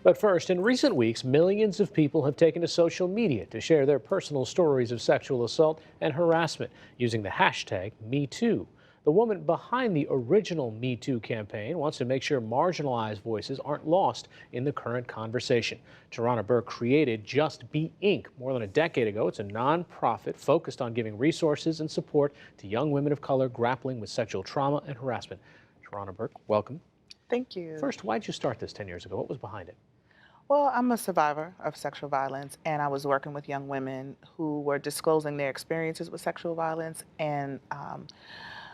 But first, in recent weeks, millions of people have taken to social media to share their personal stories of sexual assault and harassment using the hashtag #MeToo. The woman behind the original Me Too campaign wants to make sure marginalized voices aren't lost in the current conversation. Tarana Burke created Just Be Inc. more than a decade ago. It's a nonprofit focused on giving resources and support to young women of color grappling with sexual trauma and harassment. Tarana Burke, welcome. Thank you. First, why did you start this 10 years ago? What was behind it? Well, I'm a survivor of sexual violence, and I was working with young women who were disclosing their experiences with sexual violence. And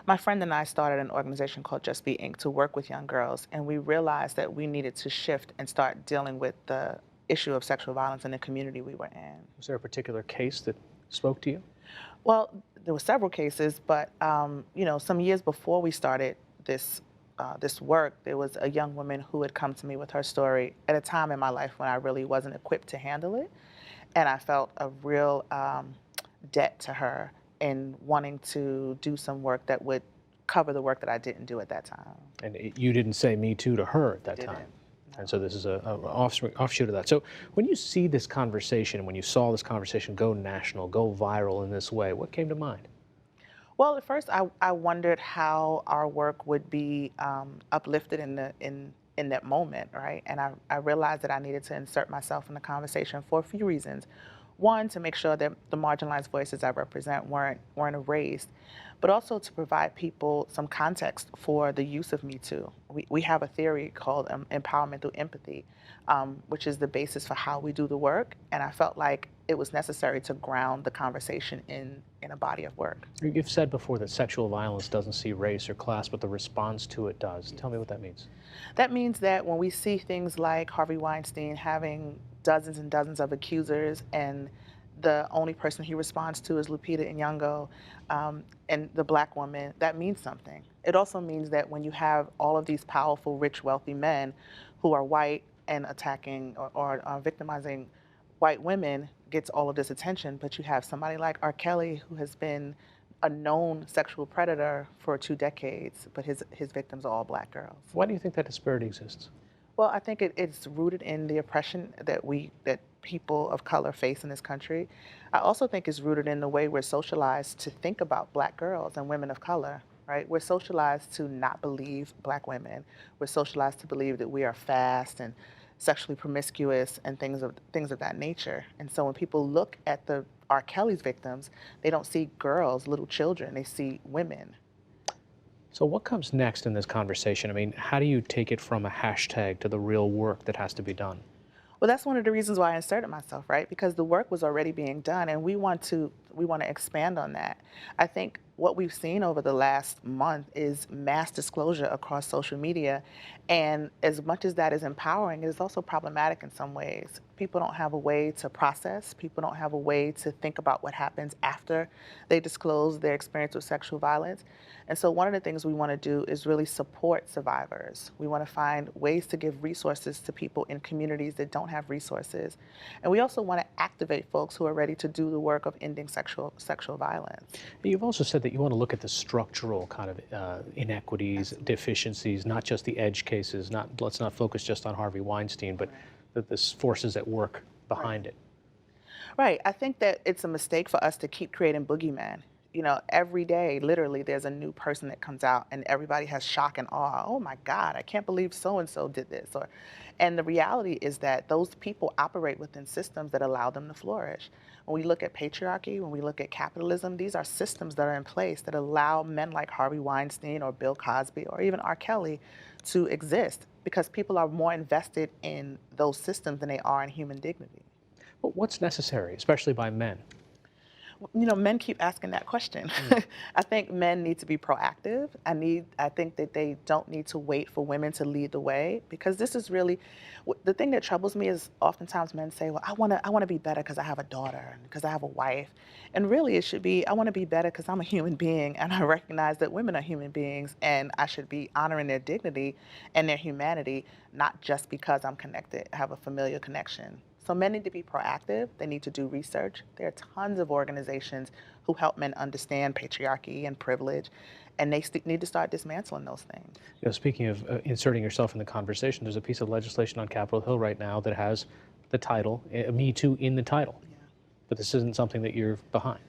my friend and I started an organization called Just Be Inc. to work with young girls, and we realized that we needed to shift and start dealing with the issue of sexual violence in the community we were in. Was there a particular case that spoke to you? Well, there were several cases, but some years before we started this work, there was a young woman who had come to me with her story at a time in my life when I really wasn't equipped to handle it, and I felt a real debt to her in wanting to do some work that would cover the work that I didn't do at that time. And you didn't say Me Too to her at that Didn't. time. And No. so this is a offshoot of that. So when you see this conversation, when you saw this conversation go national, go viral in this way, what came to mind? Well, at first, I wondered how our work would be uplifted in that moment, right? And I realized that I needed to insert myself in the conversation for a few reasons. One, to make sure that the marginalized voices I represent weren't erased, but also to provide people some context for the use of Me Too. We have a theory called empowerment through empathy, which is the basis for how we do the work. And I felt like it was necessary to ground the conversation in a body of work. You've said before that sexual violence doesn't see race or class, but the response to it does. Tell me what that means. That means that when we see things like Harvey Weinstein having dozens and dozens of accusers, and the only person he responds to is Lupita Nyong'o, and the black woman, that means something. It also means that when you have all of these powerful, rich, wealthy men who are white and attacking or victimizing white women gets all of this attention, but you have somebody like R. Kelly who has been a known sexual predator for 2 decades, but his victims are all black girls. Why do you think that disparity exists? Well, I think it's rooted in the oppression that people of color face in this country. I also think it's rooted in the way we're socialized to think about black girls and women of color, right? We're socialized to not believe black women. We're socialized to believe that we are fast and sexually promiscuous and things of that nature. And so when people look at the R. Kelly's victims, they don't see girls, little children, they see women. So what comes next in this conversation? I mean, how do you take it from a hashtag to the real work that has to be done? Well, that's one of the reasons why I inserted myself, right? Because the work was already being done, and we want to expand on that. I think what we've seen over the last month is mass disclosure across social media, and as much as that is empowering, it is also problematic in some ways. People don't have a way to process. People don't have a way to think about what happens after they disclose their experience with sexual violence. And so one of the things we want to do is really support survivors. We want to find ways to give resources to people in communities that don't have resources. And we also want to activate folks who are ready to do the work of ending sexual violence. You've also said that you want to look at the structural kind of inequities, deficiencies, not just the edge cases. Let's not focus just on Harvey Weinstein, but the forces at work behind it. Right. I think that it's a mistake for us to keep creating boogeymen. Every day, literally, there's a new person that comes out, and everybody has shock and awe. Oh my God, I can't believe so and so did this. And the reality is that those people operate within systems that allow them to flourish. When we look at patriarchy, when we look at capitalism, these are systems that are in place that allow men like Harvey Weinstein or Bill Cosby or even R. Kelly to exist because people are more invested in those systems than they are in human dignity. But what's necessary, especially by men? Men keep asking that question. I think men need to be proactive. I think that they don't need to wait for women to lead the way, because this is really the thing that troubles me is oftentimes men say, well, I want to be better because I have a daughter and because I have a wife. And really it should be, I want to be better because I'm a human being and I recognize that women are human beings and I should be honoring their dignity and their humanity, not just because I'm connected, have a familial connection. So men need to be proactive. They need to do research. There are tons of organizations who help men understand patriarchy and privilege, and they need to start dismantling those things. Speaking of inserting yourself in the conversation, there's a piece of legislation on Capitol Hill right now that has the title, Me Too, in the title. Yeah. But this isn't something that you're behind.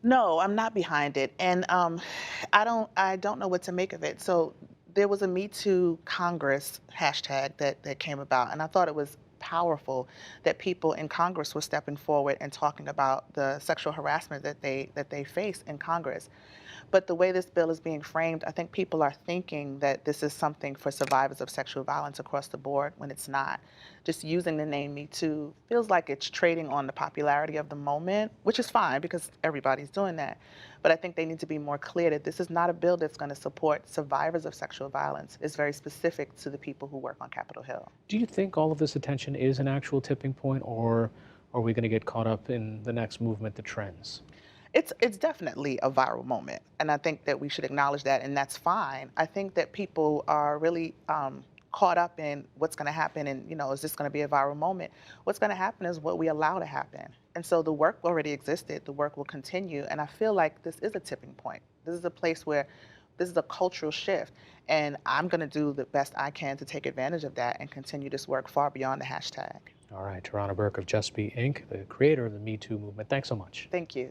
No, I'm not behind it, and I don't know what to make of it. So there was a Me Too Congress hashtag that came about, and I thought it was powerful that people in Congress were stepping forward and talking about the sexual harassment that they face in Congress. But the way this bill is being framed, I think people are thinking that this is something for survivors of sexual violence across the board when it's not. Just using the name Me Too feels like it's trading on the popularity of the moment, which is fine because everybody's doing that. But I think they need to be more clear that this is not a bill that's going to support survivors of sexual violence. It's very specific to the people who work on Capitol Hill. Do you think all of this attention is an actual tipping point, or are we going to get caught up in the next movement, the trends? It's definitely a viral moment, and I think that we should acknowledge that, and that's fine. I think that people are really caught up in what's going to happen, and is this going to be a viral moment? What's going to happen is what we allow to happen, and so the work already existed. The work will continue, and I feel like this is a tipping point. This is a place where this is a cultural shift, and I'm going to do the best I can to take advantage of that and continue this work far beyond the hashtag. All right, Tarana Burke of Just Be Inc., the creator of the Me Too movement. Thanks so much. Thank you.